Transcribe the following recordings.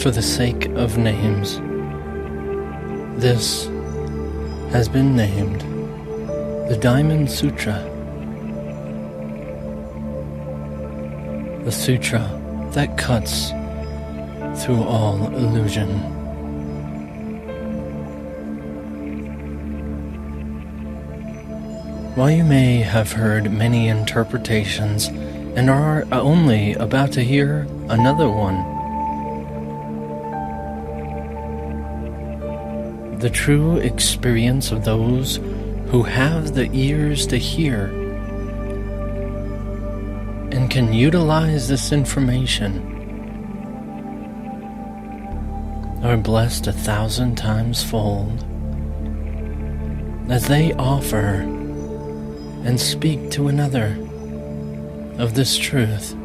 for the sake of names. This has been named the Diamond Sutra, the sutra that cuts through all illusion. While you may have heard many interpretations and are only about to hear another one, the true experience of those who have the ears to hear and can utilize this information are blessed 1,000 times fold as they offer and speak to another of this truth.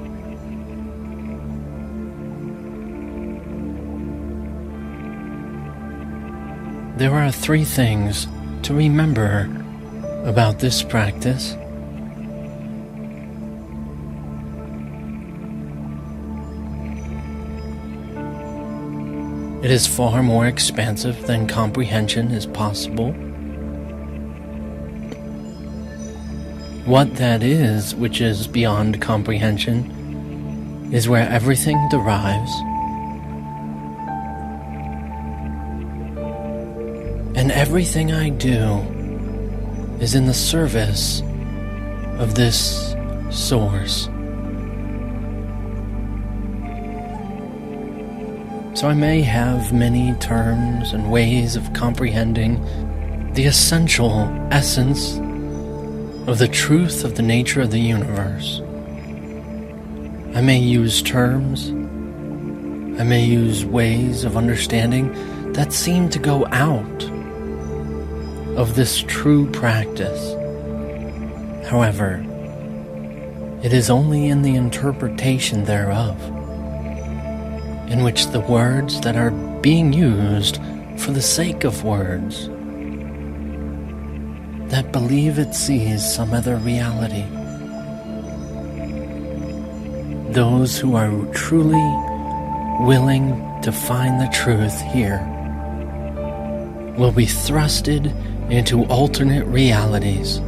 There are 3 things to remember about this practice. It is far more expansive than comprehension is possible. What that is, which is beyond comprehension, is where everything derives. And everything I do is in the service of this source. So I may have many terms and ways of comprehending the essential essence of the truth of the nature of the universe. I may use terms, I may use ways of understanding that seem to go out of this true practice. However, it is only in the interpretation thereof, in which the words that are being used for the sake of words, that believe it sees some other reality. Those who are truly willing to find the truth here will be thrusted into alternate realities,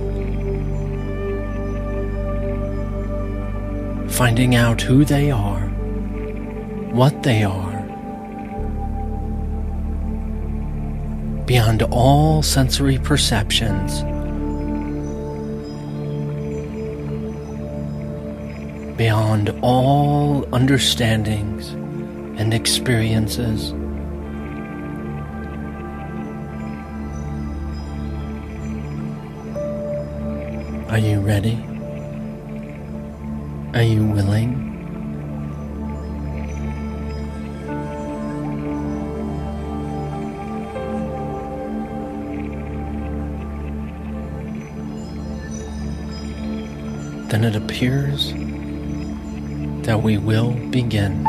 finding out who they are, what they are, beyond all sensory perceptions, beyond all understandings and experiences. Are you ready? Are you willing? Then it appears that we will begin.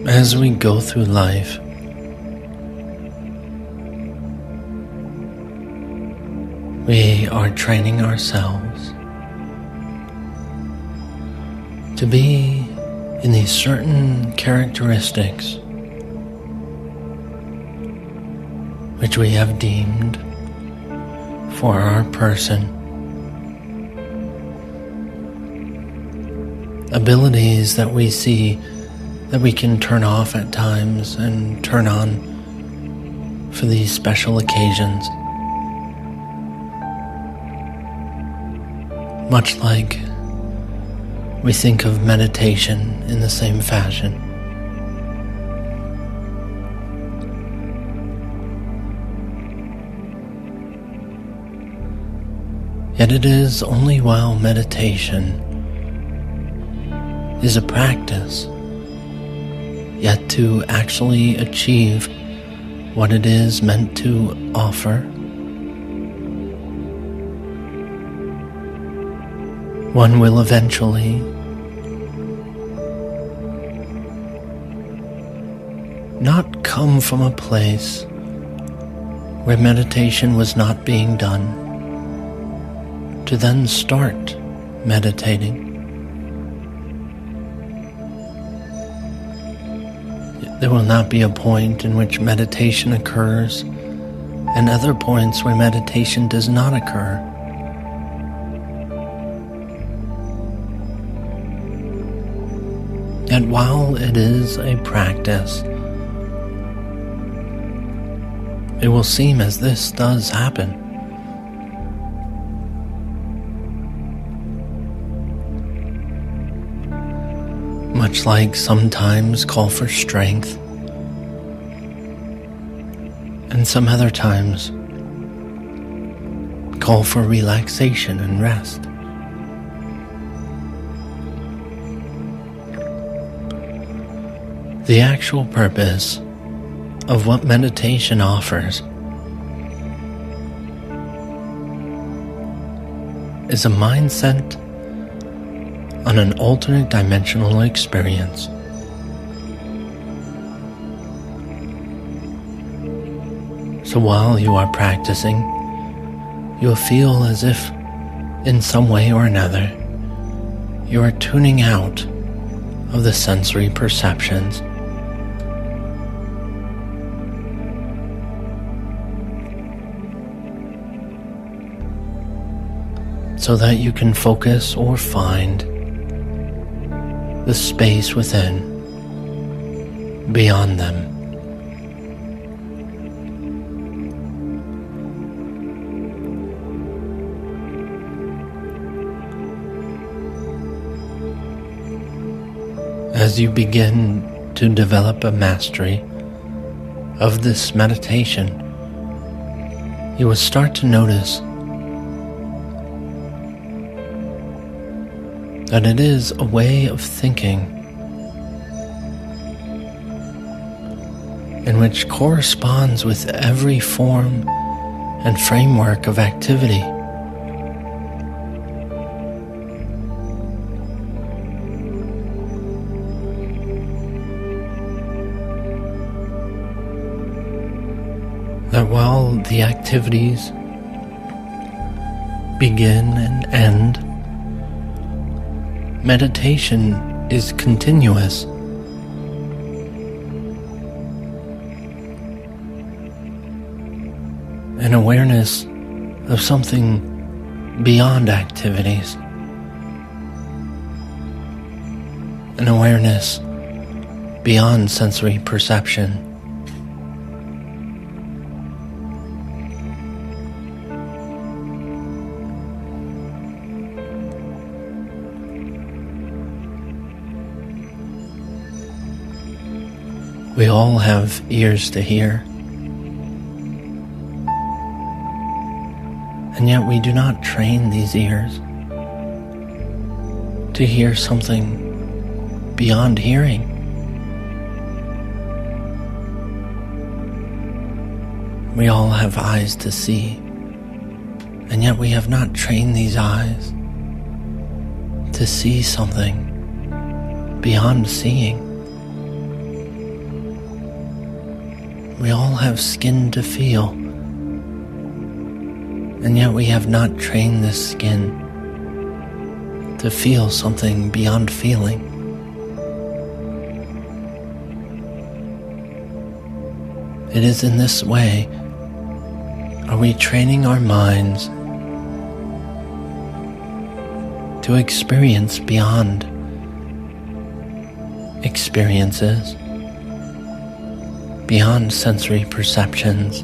As we go through life, We are training ourselves to be in these certain characteristics which we have deemed for our person, abilities that we see that we can turn off at times and turn on for these special occasions. Much like we think of meditation in the same fashion. Yet it is only while meditation is a practice, yet to actually achieve what it is meant to offer, one will eventually not come from a place where meditation was not being done to then start meditating. There will not be a point in which meditation occurs and other points where meditation does not occur. Yet while it is a practice, it will seem as this does happen. Much like sometimes call for strength, and some other times call for relaxation and rest. The actual purpose of what meditation offers is a mindset on an alternate dimensional experience. So while you are practicing, you'll feel as if, in some way or another, you are tuning out of the sensory perceptions. So that you can focus or find the space within, beyond them. As you begin to develop a mastery of this meditation, you will start to notice that it is a way of thinking in which corresponds with every form and framework of activity. That while the activities begin and end, meditation is continuous. An awareness of something beyond activities. An awareness beyond sensory perception. We all have ears to hear, and yet we do not train these ears to hear something beyond hearing. We all have eyes to see, and yet we have not trained these eyes to see something beyond seeing. We all have skin to feel, And yet we have not trained this skin to feel something beyond feeling. It is in this way are we training our minds to experience beyond experiences, beyond sensory perceptions,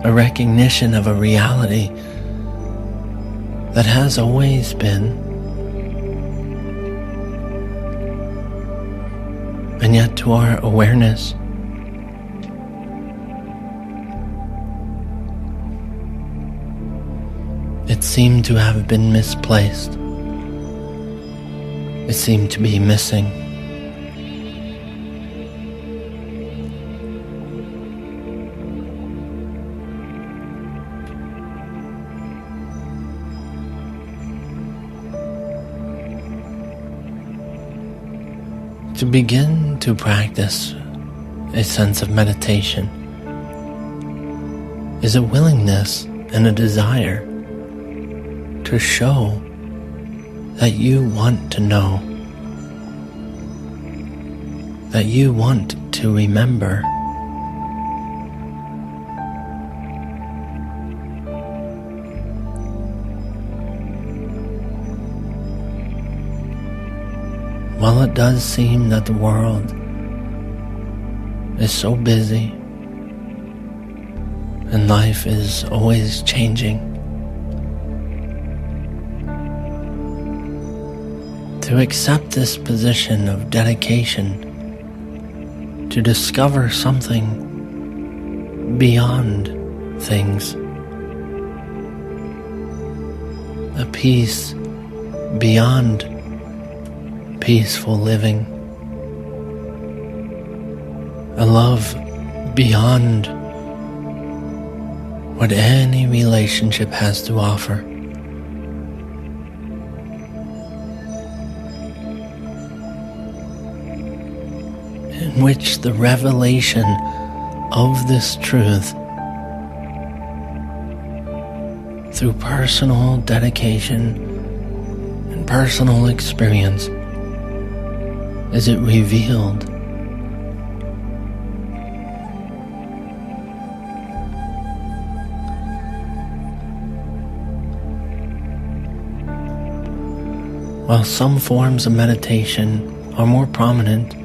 a recognition of a reality that has always been, and yet to our awareness, it seemed to have been misplaced. It seemed to be missing. To begin to practice a sense of meditation is a willingness and a desire to show that you want to know, that you want to remember. While it does seem that the world is so busy and life is always changing, to accept this position of dedication to discover something beyond things, a peace beyond peaceful living, a love beyond what any relationship has to offer. In which the revelation of this truth through personal dedication and personal experience is it revealed. While some forms of meditation are more prominent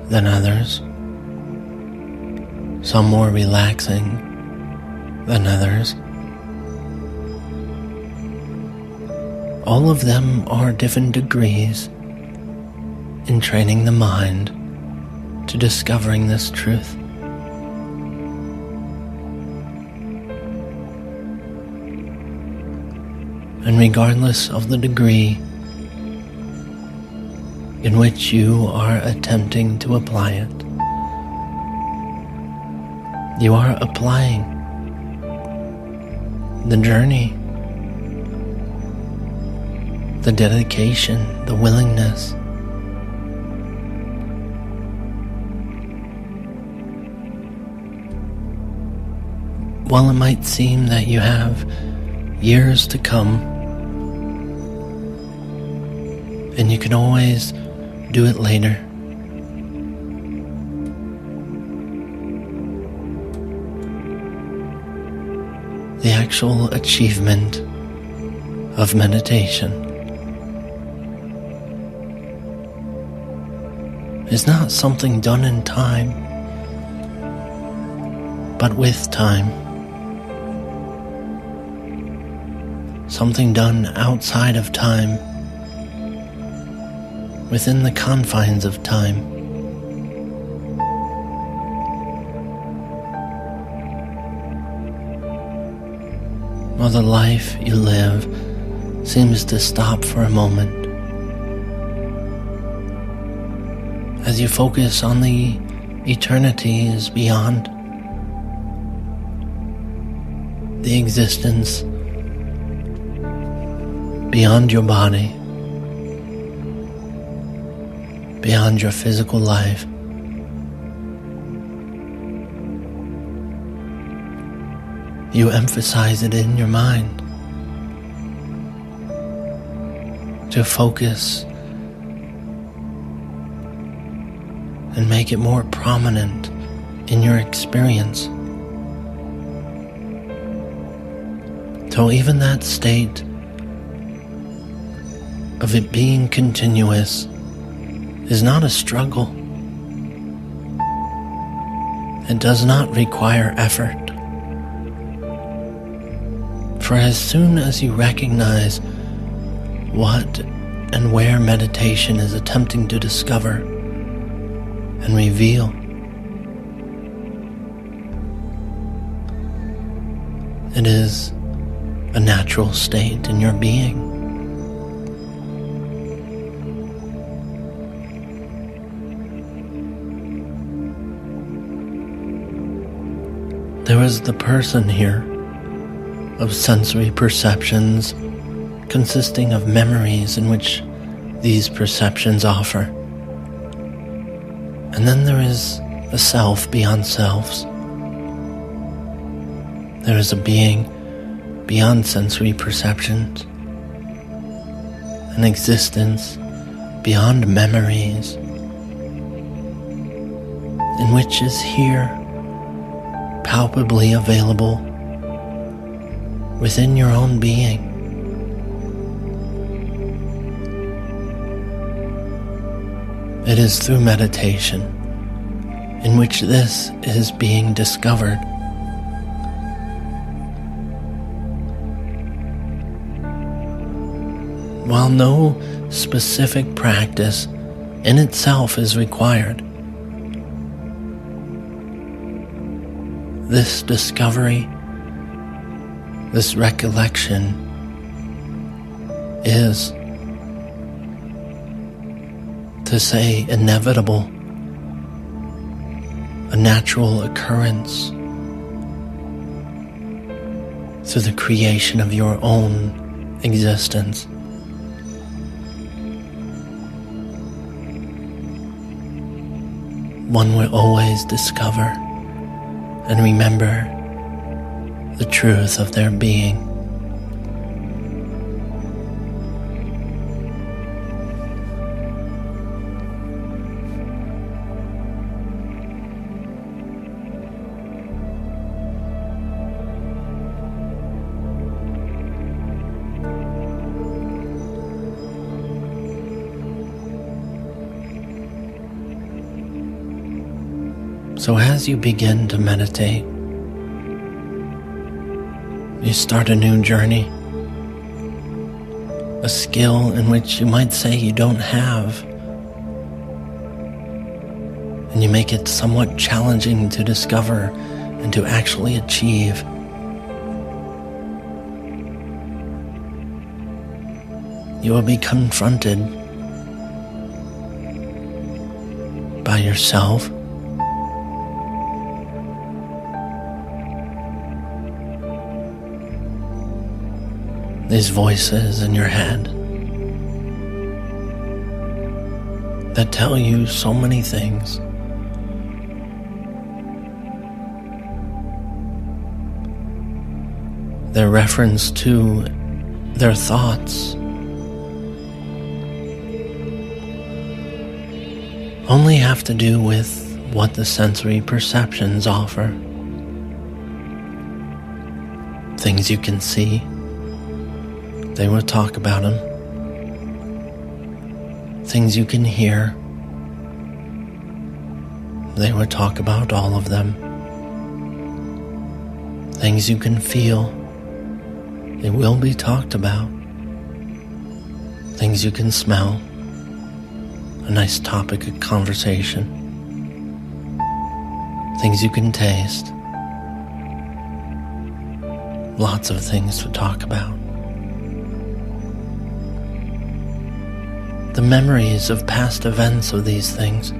than others, some more relaxing than others, all of them are different degrees in training the mind to discovering this truth. And regardless of the degree in which you are attempting to apply it, you are applying the journey, the dedication, the willingness. While it might seem that you have years to come, and you can always do it later, the actual achievement of meditation is not something done in time, but with time. Something done outside of time, within the confines of time. While the life you live seems to stop for a moment, as you focus on the eternities beyond, the existence beyond your body, beyond your physical life, you emphasize it in your mind to focus and make it more prominent in your experience. So even that state of it being continuous is not a struggle. It does not require effort. For as soon as you recognize what and where meditation is attempting to discover and reveal, it is a natural state in your being. There is the person here of sensory perceptions consisting of memories in which these perceptions offer. And then there is a self beyond selves. There is a being beyond sensory perceptions, an existence beyond memories, in which is here palpably available within your own being. It is through meditation in which this is being discovered. While no specific practice in itself is required, this discovery, this recollection is, to say inevitable, a natural occurrence through the creation of your own existence. One will always discover and remember the truth of their being. So as you begin to meditate, you start a new journey, a skill in which you might say you don't have, and you make it somewhat challenging to discover and to actually achieve. You will be confronted by yourself, these voices in your head that tell you so many things. Their reference to their thoughts only have to do with what the sensory perceptions offer. Things you can see, they will talk about them. Things you can hear, they will talk about all of them. Things you can feel, they will be talked about. Things you can smell, a nice topic of conversation. Things you can taste, lots of things to talk about. The memories of past events of these things,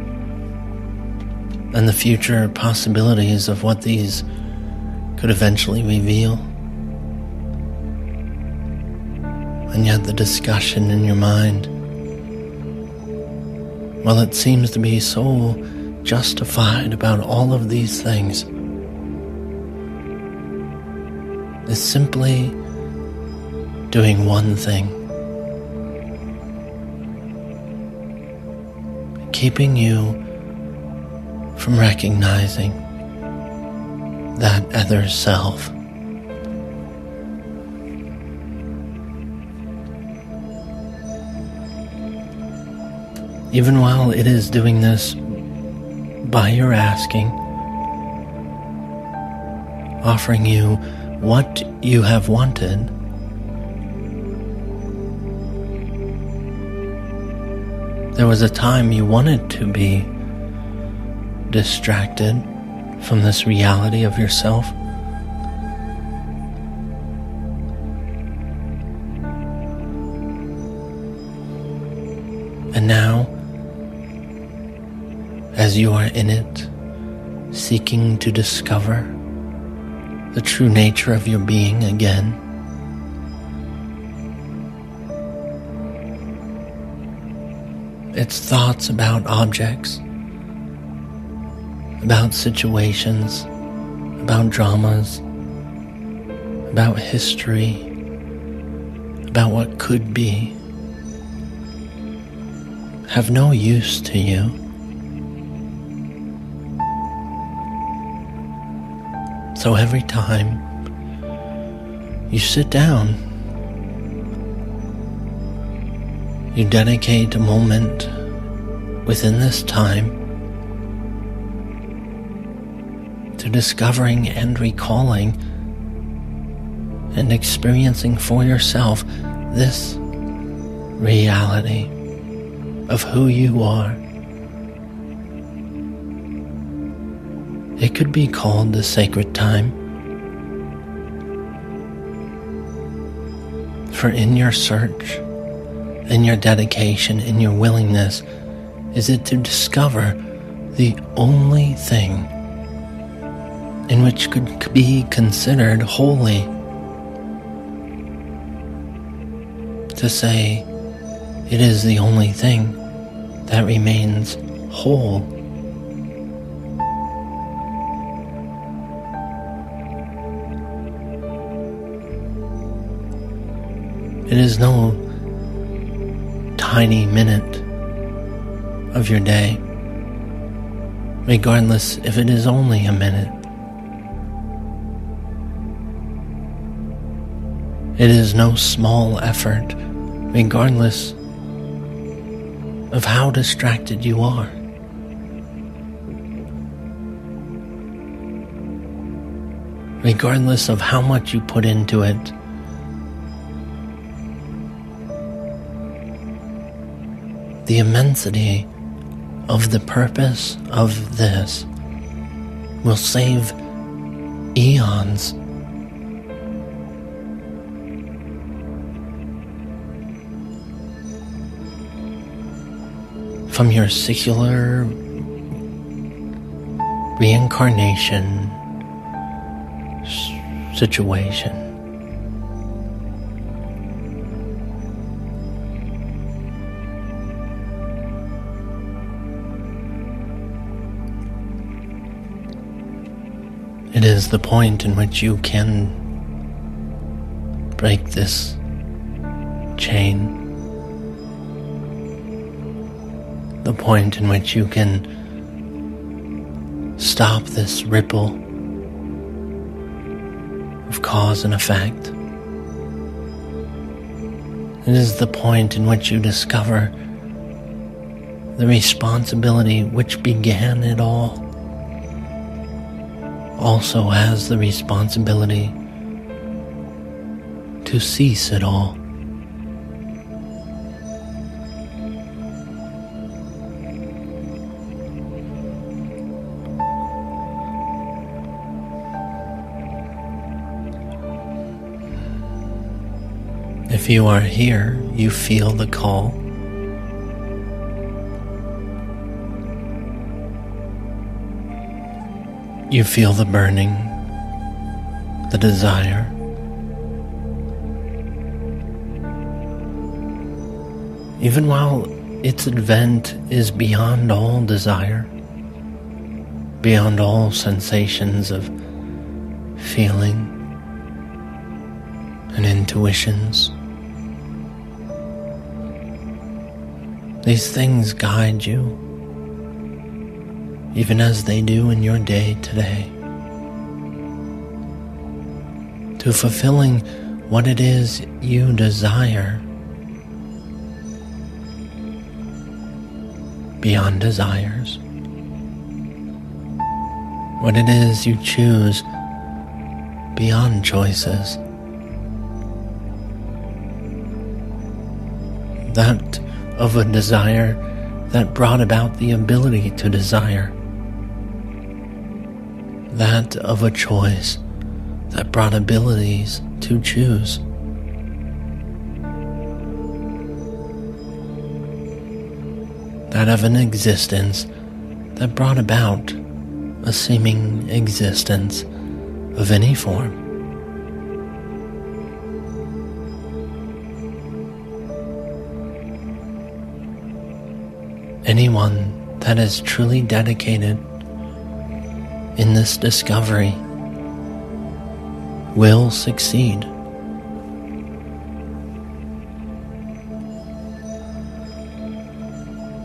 and the future possibilities of what these could eventually reveal. And yet the discussion in your mind, while it seems to be so justified about all of these things, is simply doing one thing, keeping you from recognizing that other self. Even while it is doing this by your asking, offering you what you have wanted, there was a time you wanted to be distracted from this reality of yourself. And now, as you are in it, seeking to discover the true nature of your being again, its thoughts about objects, about situations, about dramas, about history, about what could be, have no use to you. So every time you sit down, you dedicate a moment within this time to discovering and recalling and experiencing for yourself this reality of who you are. It could be called the sacred time. For in your search, in your dedication, in your willingness, is it to discover the only thing in which could be considered holy. To say it is the only thing that remains whole. It is no tiny minute of your day, regardless if it is only a minute. It is no small effort, regardless of how distracted you are. Regardless of how much you put into it. The immensity of the purpose of this will save eons from your secular reincarnation situation. It is the point in which you can break this chain. The point in which you can stop this ripple of cause and effect. It is the point in which you discover the responsibility which began it all also has the responsibility to cease it all. If you are here, you feel the call. You feel the burning, the desire. Even while its advent is beyond all desire, beyond all sensations of feeling, and intuitions. These things guide you, even as they do in your day today, to fulfilling what it is you desire beyond desires, what it is you choose beyond choices, that of a desire that brought about the ability to desire, that of a choice that brought abilities to choose. That of an existence that brought about a seeming existence of any form. Anyone that is truly dedicated in this discovery will succeed.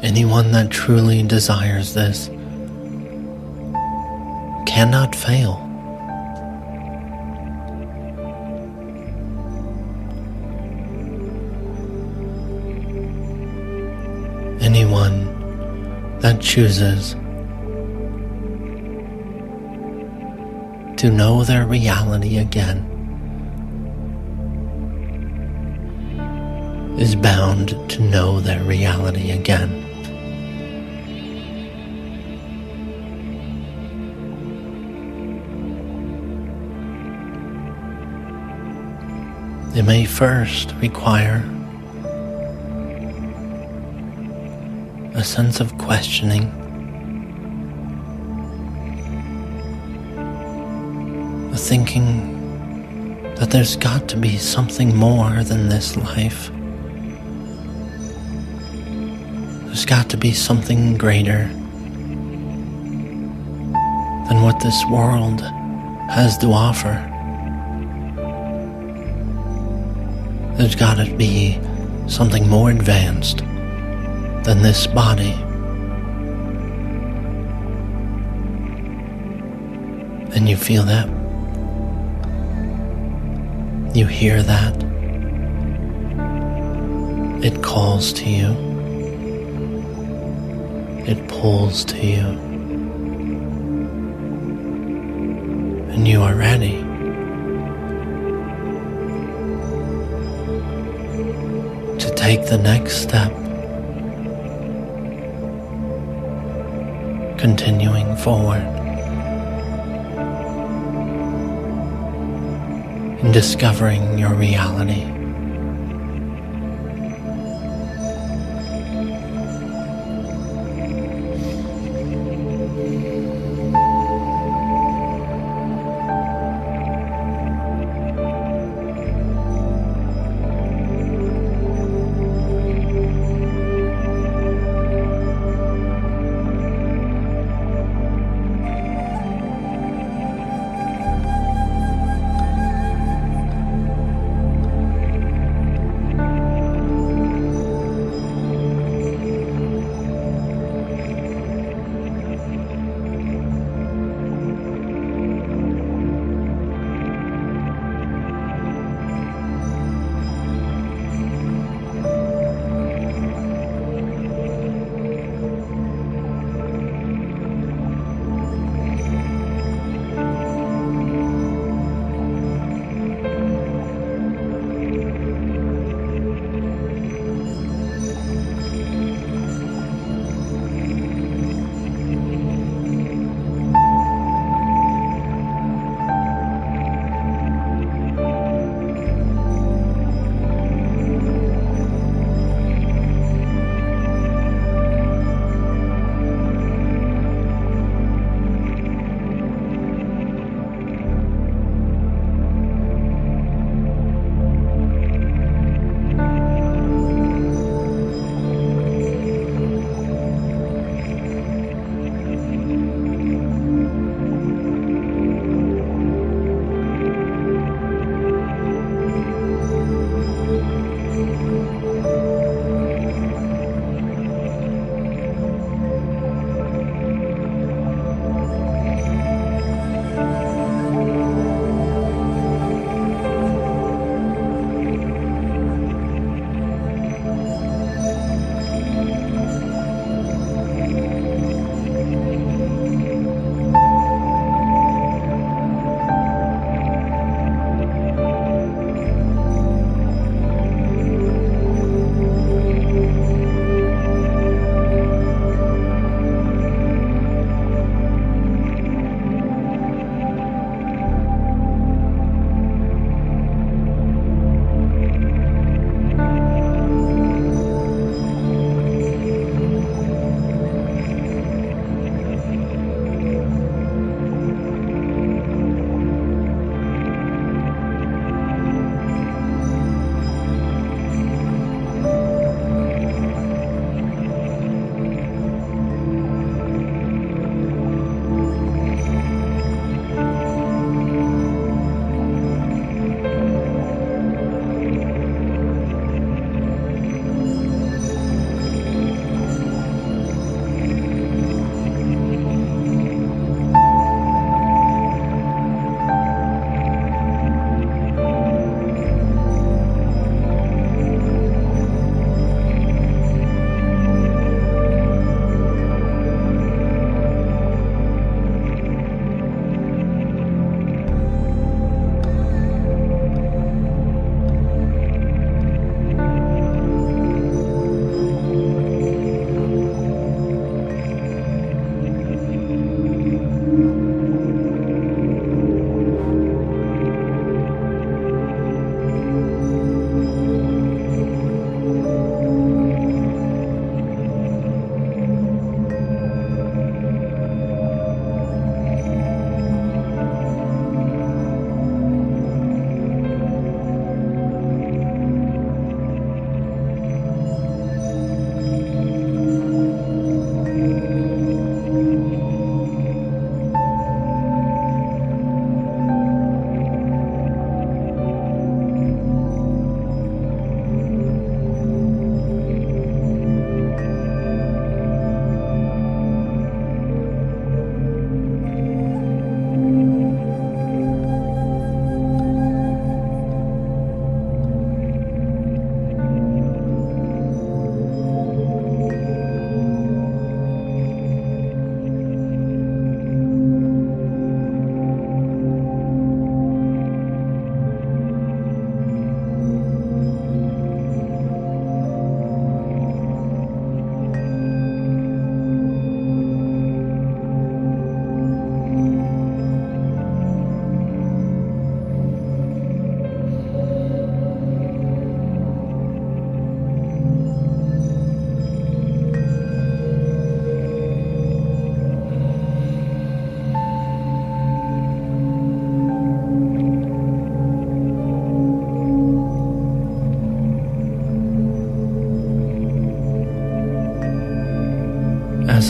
Anyone that truly desires this cannot fail. Anyone that chooses to know their reality again is bound to know their reality again. It may first require a sense of questioning, a thinking that there's got to be something more than this life. There's got to be something greater than what this world has to offer. There's got to be something more advanced than this body. And you feel that. You hear that. It calls to you. It pulls to you. And you are ready. To take the next step, continuing forward and discovering your reality.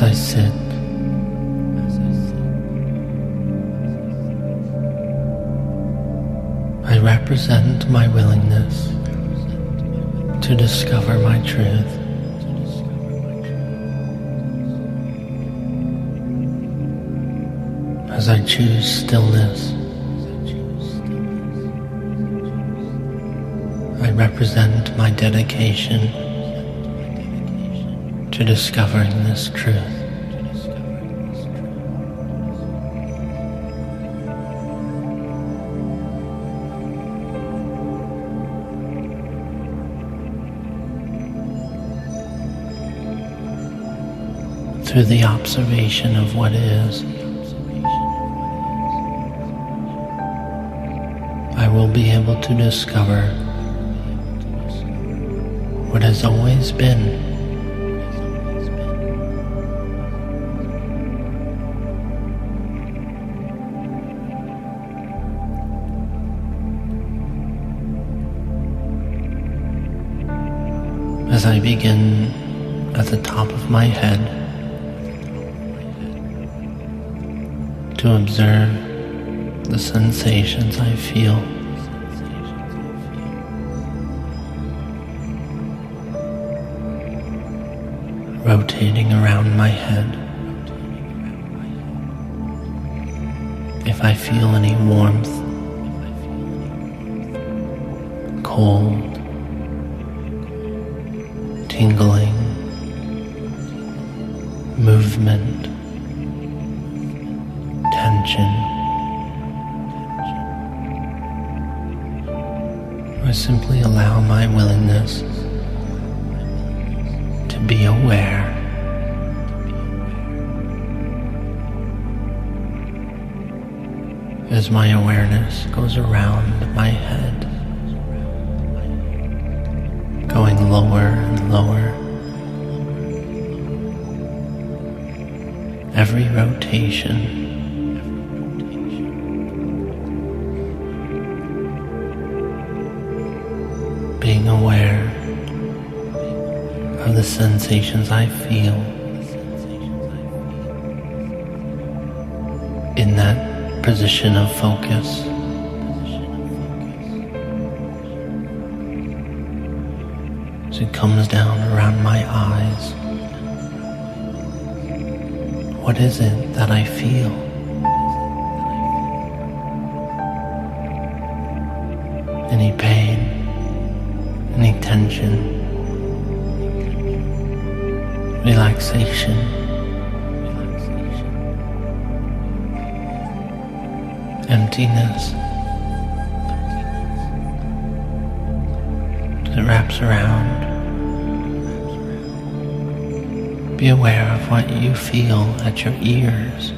as I sit, I represent my willingness to discover my truth. As I choose stillness, I represent my dedication to discovering this truth. Through the observation of what is, I will be able to discover what has always been. As I begin at the top of my head to observe the sensations I feel, rotating around my head. If I feel any warmth, cold, tingling, movement, tension, or simply allow my willingness to be aware. As my awareness goes around my head, going lower and lower, every rotation being aware of the sensations I feel in that position of focus. As it comes down around my eyes, what is it that I feel? Any pain, any tension, relaxation, emptiness that wraps around. Be aware of what you feel at your ears.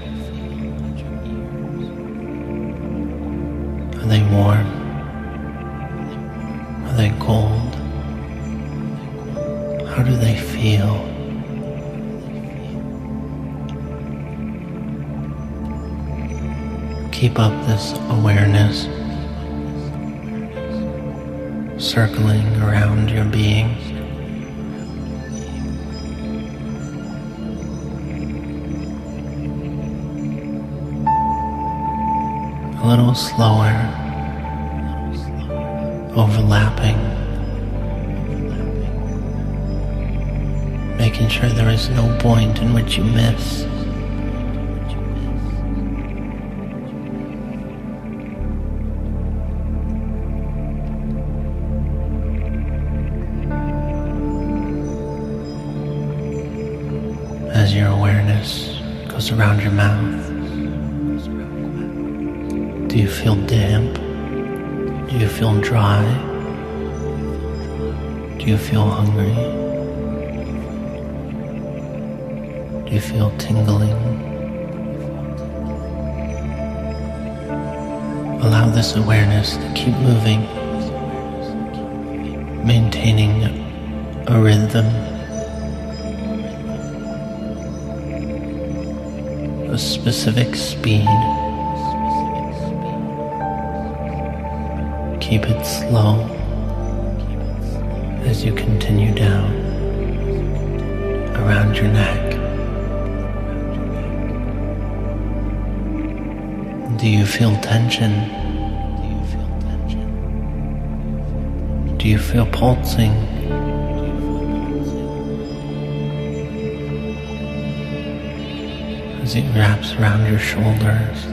Are they warm? Are they cold? How do they feel? Keep up this awareness, circling around your being. A little slower, overlapping, making sure there is no point in which you miss. As your awareness goes around your mouth, do you feel damp? Do you feel dry? Do you feel hungry? Do you feel tingling? Allow this awareness to keep moving, maintaining a rhythm, a specific speed. Keep it slow as you continue down around your neck, Do you feel tension? Do you feel pulsing? As it wraps around your shoulders.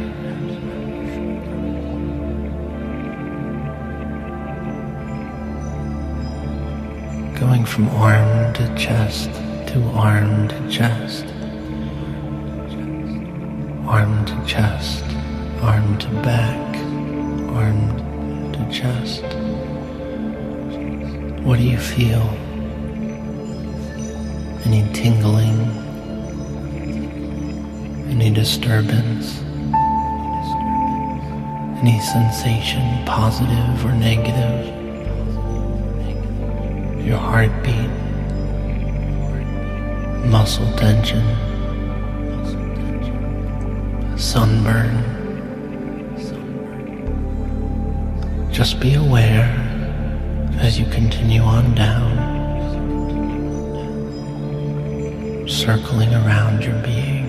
Going from arm to chest to arm to chest. Arm to chest, arm to back, arm to chest. What do you feel? Any tingling? Any disturbance? Any sensation, positive or negative? Your heartbeat, muscle tension, sunburn. Just be aware as you continue on down, circling around your being.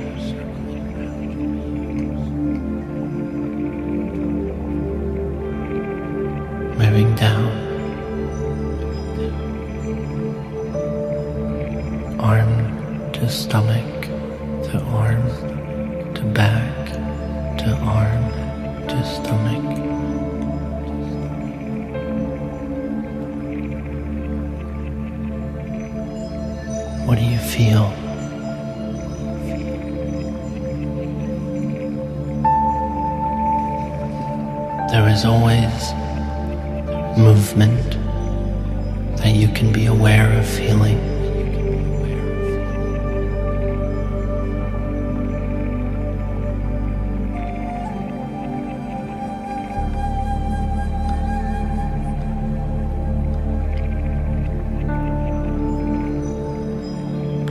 Moving down, arm to stomach, to arm, to back, to arm, to stomach. What do you feel? There is always movement that you can be aware of feeling.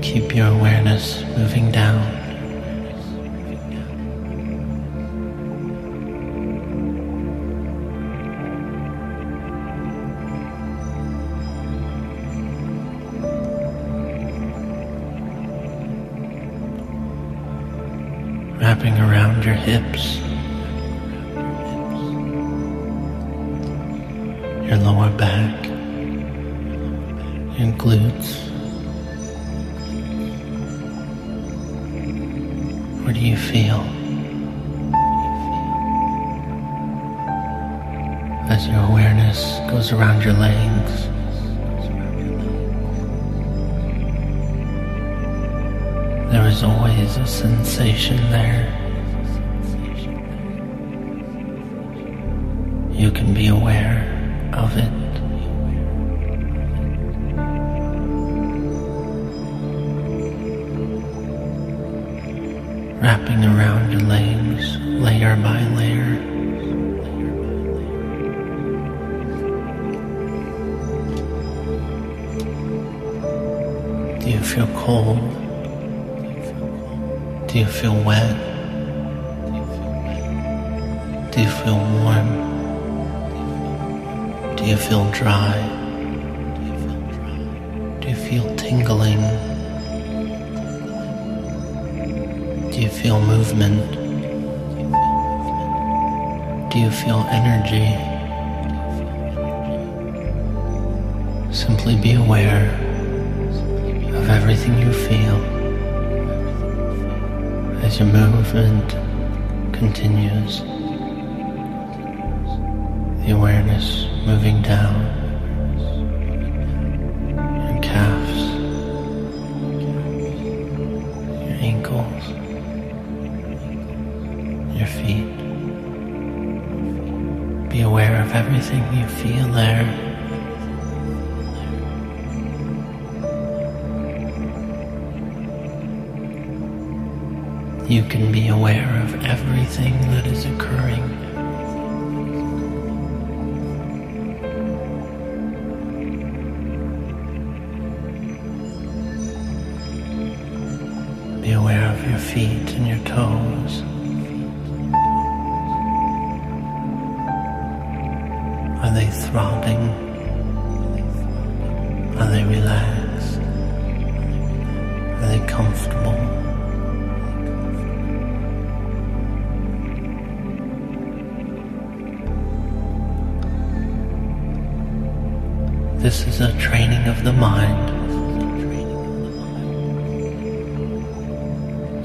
Keep your awareness moving down. Wrapping around your hips, your lower back, your glutes. What do you feel as your awareness goes around your legs? There is always a sensation there. You can be aware of it. Wrapping around your legs, layer by layer. Do you feel cold? Do you feel wet? Do you feel warm? Do you feel dry? Do you feel tingling? Do you feel movement? Do you feel energy? Simply be aware of everything you feel as your movement continues. The awareness moving down your calves, your ankles, your feet. Be aware of everything you feel there. You can be aware of everything that is occurring. Be aware of your feet and your toes. Are they throbbing? Are they relaxed? Are they comfortable? This is a training of the mind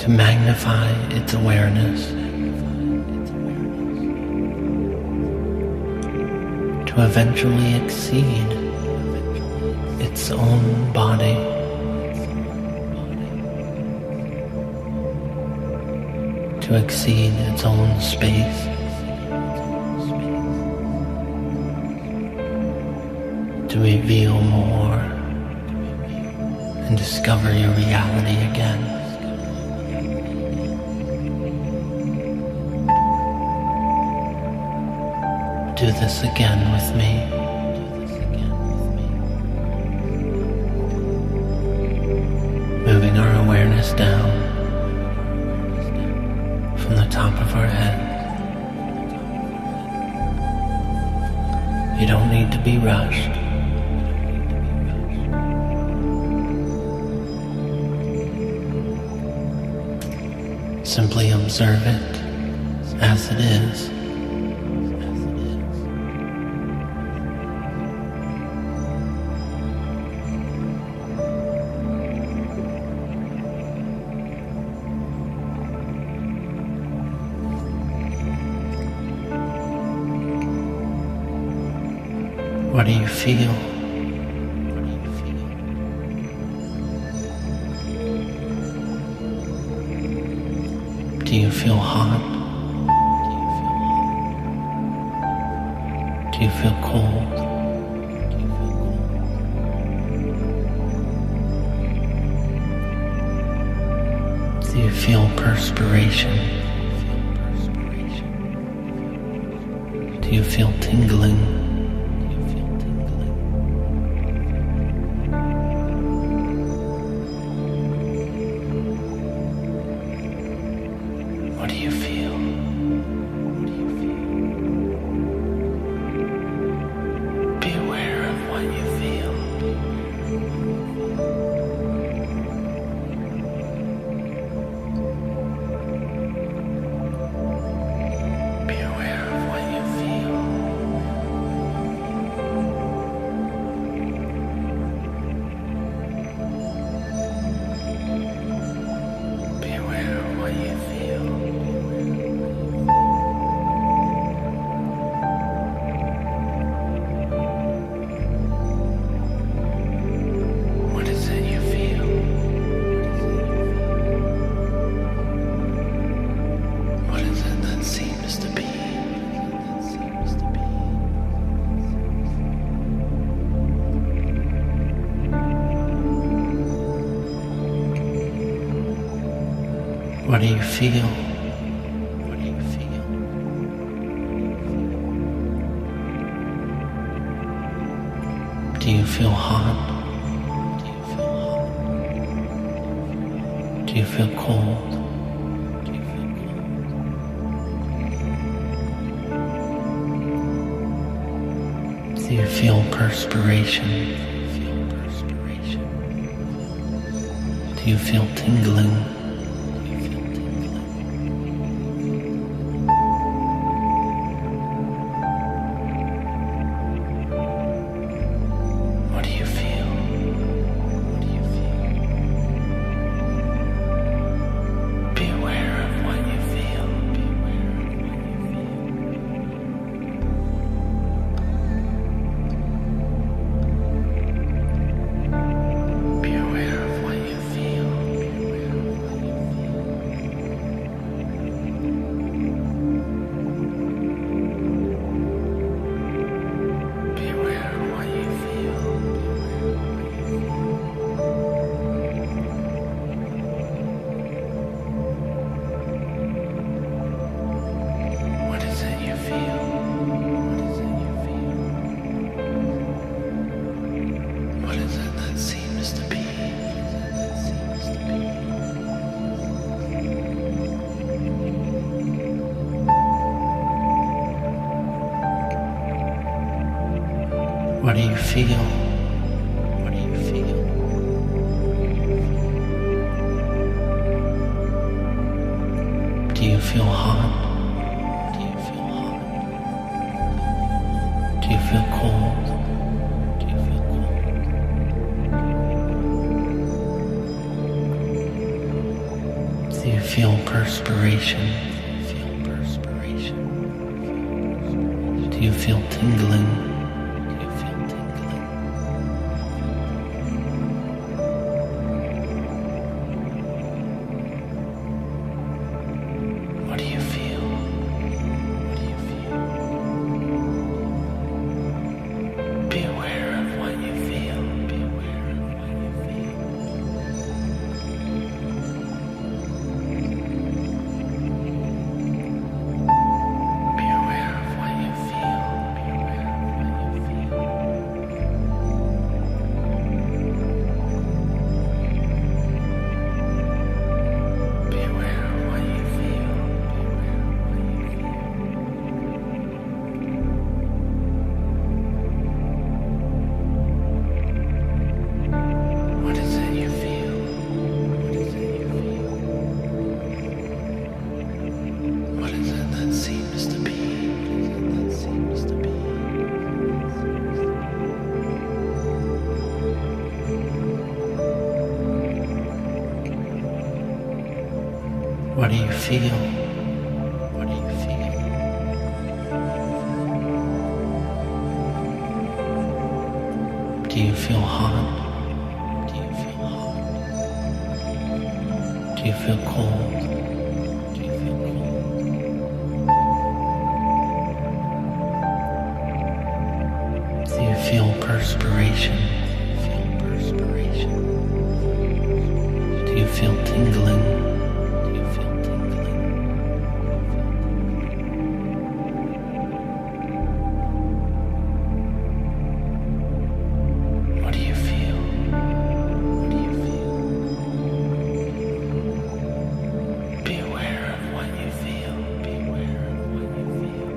to magnify its awareness, to eventually exceed its own body, to exceed its own space, to reveal more and discover your reality again. Do this again with me. Moving our awareness down from the top of our head. You don't need to be rushed. Simply observe it as it is. What do you feel? Do you feel hot? Do you feel cold? Do you feel perspiration? Do you feel tingling? What do you feel? Be aware of what you feel. Be aware of what you feel. Be aware of what you feel. What is it you feel? What is it that seems to be? What do you feel? What do you feel? Do you feel hot? Do you feel hot? Do you feel cold? Do you feel cold? Do you feel perspiration? Do you feel tingling? What do you feel? What do you feel? Be aware of what you feel. Be aware of what you feel. Be aware of what you feel. Be aware of what you feel. What is it you feel? What is it you feel? What is it that seems to be? What do you feel? What do you feel? Do you feel hot? Do you feel hot? Do you feel cold? Do you feel cold? perspiration? Do you feel tingling? What do you feel? Be aware of what you feel. Be aware of what you feel. Be aware of what you feel. Be aware of what you feel. Be aware of what you feel. What is it you feel? What is it you feel? What is it that seems to be? What is it that seems to be? What do you feel? What do you feel? Do you feel hot? Do you feel hot? Do you feel cold? Do you feel cold? Do you feel perspiration? Do you feel perspiration? Do you feel tingling? Do you feel tingling? What do you feel? What do you feel? Be aware of what you feel. Be aware of what you feel.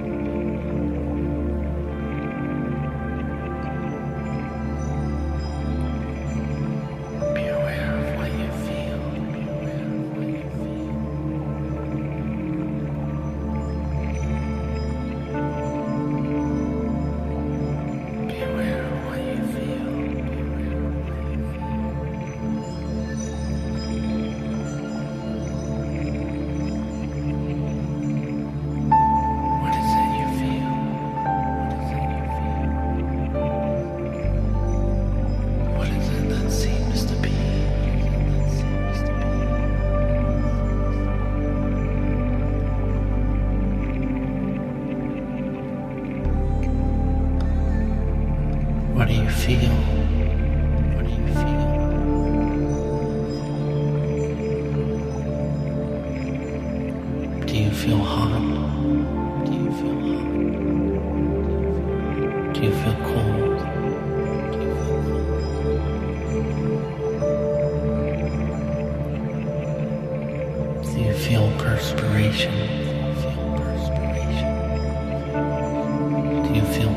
Be aware of what you feel. Be aware of what you feel. Be aware of what you feel. Be aware of what you feel. What is it you feel? What is it you feel? What is it that seems to be? What is it that seems to be? What do you feel? What do you feel? Do you feel hot? Do you feel hot? Do you feel cold? Do you feel cold? Do you feel perspiration? Do you feel perspiration? Do you feel